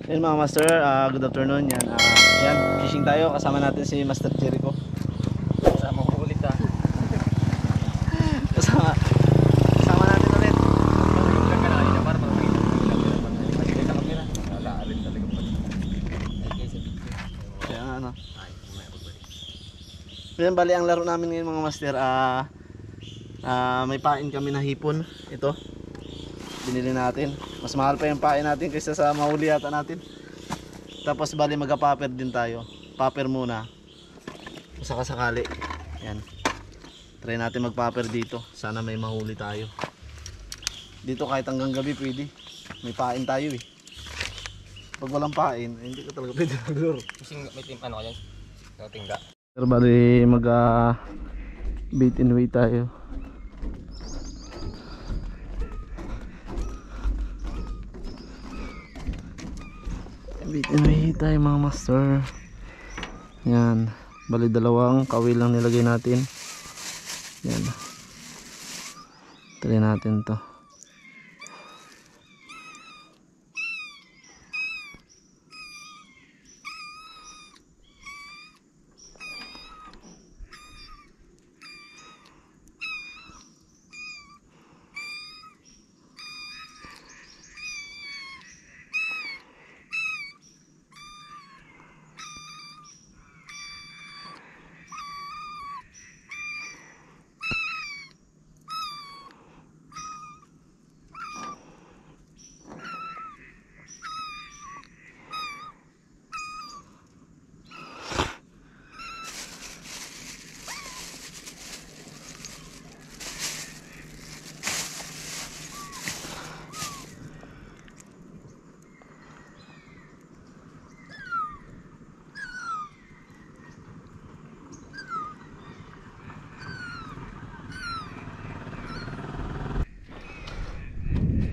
Yan mga master, good afternoon. Yan, yan, fishing tayo. Kasama natin si Master Jericho. Kasama ko ulit Kasama natin ulit. Kaya ano. Yan, bali ang laro namin ngayon mga master. May pain kami na hipon. Ito. Binili natin. Mas mahal pa yung pain natin kaysa sa mahuli yata natin. Tapos bali magka-popper din tayo. Popper muna. Saka sakali. Yan. Try natin mag-popper dito. Sana may mahuli tayo. Dito kahit hanggang gabi pwede. May pain tayo eh. Pag walang pain, hindi ka talaga pwede maglaro. May team ano yan? Tingga. Pero bali mag bait and weight tayo. Bait and weight tayo mga master. Yan. Bali dalawang kawil lang nilagay natin. Yan. Try natin to.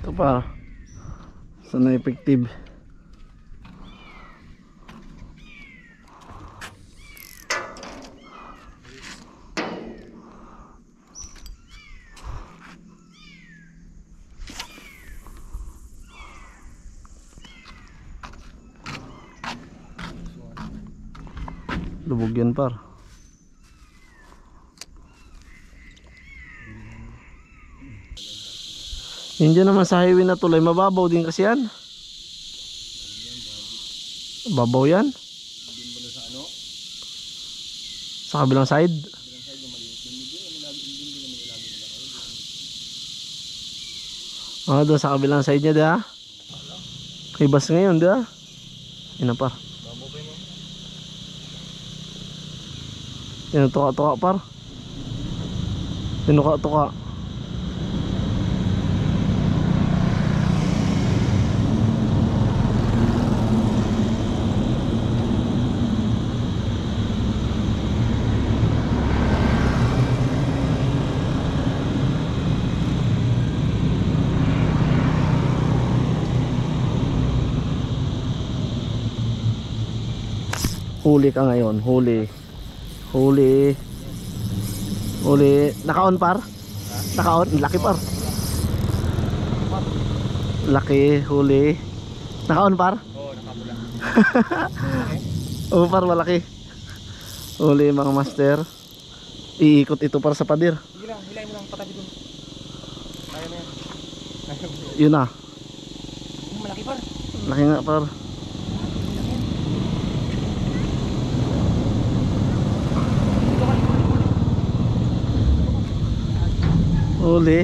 Ito pa. Sana effective. Lubog yan par. Hindi naman sa highway na tulay, mababaw din kasi yan. Babaw yan. Sa kabilang side. Doon sa kabilang side niya diha. May bus ngayon diha. Yan par. Yan tuka-tuka par. Tinuka-tuka. Huli ka ngayon, huli. Huli. Huli. Naka-on par? Naka-on, laki par. Laki, huli. Naka-on par? Oo, nakapula. Oo par, malaki. Huli mga master. Iikot ito para sa padir. Sige lang, hilay mo lang patabi dun. Kaya mo yan. Yun na. Malaki par. Laki nga par. Huli.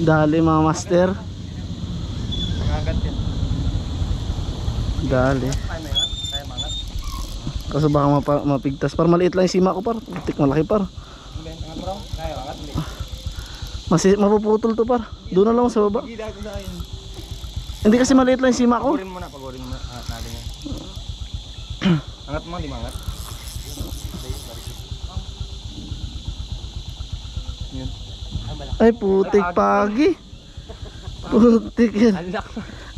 Dali mga master. Nangagat yan. Dali. Kaya mo yan? Kaya mangat? Kaso baka mapigtas par. Maliit lang yung sima ko par. Putik malaki par. Angat mo raw? Kaya mangat? Mapuputol to par. Doon na lang sa baba. Gila ko na yun. Hindi kasi maliit lang yung sima ko. Pagurin mo na, pagurin mo na. Angat natin yan. Angat mo, di mangat. Yun. Ay putik pagi. Putik yan. Alak.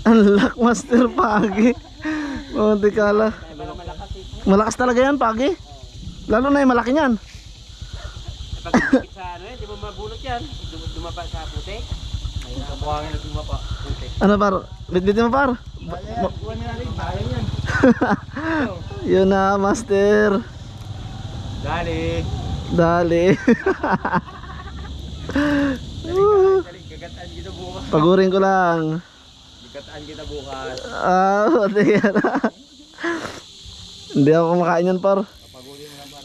Unlock master pagi. Putik kala. Malakas talaga yan pagi. Lalo na yung malaki niyan. Pag sa ano yan, di ba mabulot yan? Dumapa sa puti. Kapuhangin na tumapa. Okay. Ano par? Bitbitin mo par? Buwan na rin. Ayaw yan. Yun na master. Dali. Dali. Dali. Gagataan kita bukas. Pagurin ko lang. Gagataan kita bukas. Pati yan. Hindi ako kumakain yan par. Pagurin mo lang par.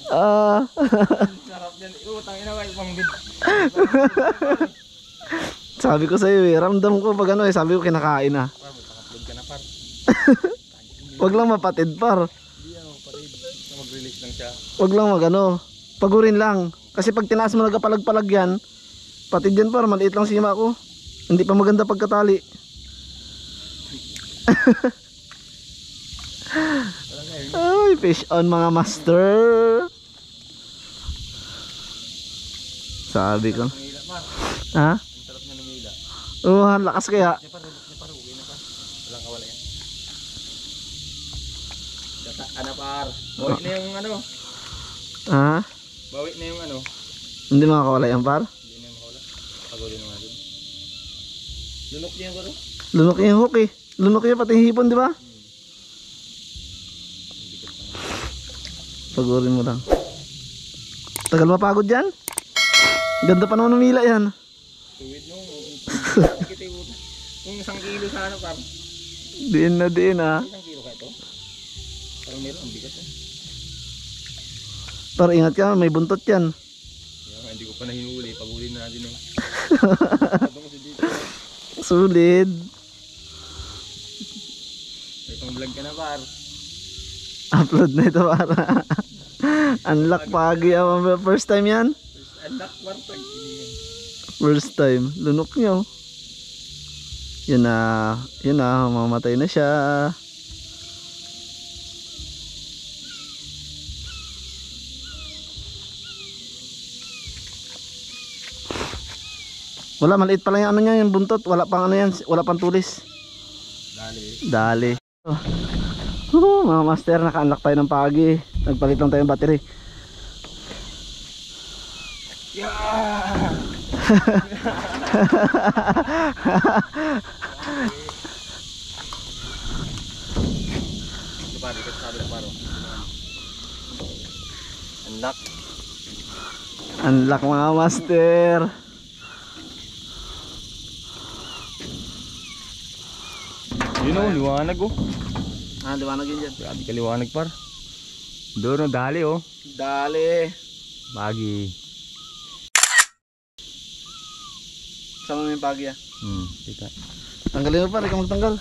Sarap yan. Utang ina ba ibang bid. Sabi ko sa'yo eh, ramdam ko pag ano eh, sabi ko kinakain na. Par, magpaka-upload ka na par. Wag lang mapatid par. Hindi ano, patid. Mag-release lang siya. Wag lang magano. Pagurin lang. Kasi pag tinaas mo nagkapalag-palag yan, patid yan par, maliit lang sima ko. Hindi pa maganda pagkatali. Ay, fish on mga master. Sabi ko. Namila par. Ha? Ang sarap na namila. Oh, ang lakas kaya. Niya par, uwi na par. Walang kawala yan. Gataan na par. Bawi na yung ano. Ha? Bawi na yung ano. Hindi makakawala yan par? Hindi na yung makawala. Pagurin mo natin. Lunok niya par. Lunok yung hook eh. Lunok yung pati hipon, di ba? Pagurin mo lang. Tagal mapagod yan. Ganda pa naman umila yan. Tuwid nung. Kung 1 kilo sana par. Diin na diin ha. 1 kilo ka ito. Parang meron ang bigat eh. Pero ingat ka, may buntot yan. Kaya nga, hindi ko pa nahinuli. Pagulin natin eh. Sulit. May pang vlog ka na par. Upload na ito para. Unlock pagi. First time yan? Unlock par pag First time. Lunok nyo. Yun na. Yun na. Mamatay na siya. Wala, maliit pa lang yung ano niya, yung buntot. Wala pang ano yan, wala pang tulis. Dali. Dali. Mga master, naka-unlock tayo ng pagi. Nagpalit lang tayo ng battery. Yeah! Lupa, dikit sabi ng paro. Unlock. Unlock mga master. Yun o, liwanag o. Liwanag yun dyan. Grabe ka liwanag par. Doon o, dali o. Dali. Bagi. Sama mo yung pagi ah. Kita. Tanggalin mo pa, ikaw magtanggal.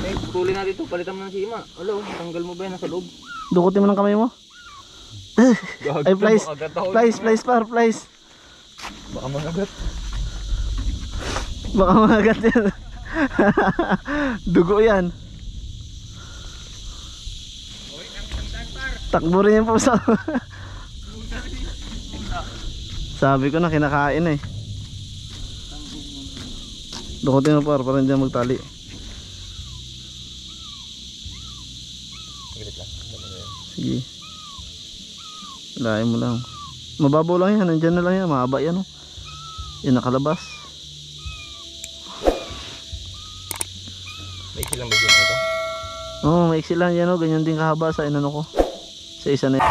Eh, putulin natin ito. Palitan mo ng sima. Alo, tanggal mo ba yan nasa loob? Dukutin mo ng kamay mo. Ay, flies. Flies par, flies. Baka mangagat. Baka magat yan. Dugo yan. Takbo rin yung pusa. Sabi ko na kinakain eh. Dukutin mo par, para hindi magtali. Sige. Lain mo lang. Mababaw lang yan, nandyan na lang yan. Mahaba yan oh. Yan nakalabas. Maiksi lang ba yun ito? Oo, maiksi lang yan oh. Ganyan din kahaba sa inano ko. Sa isa na yan.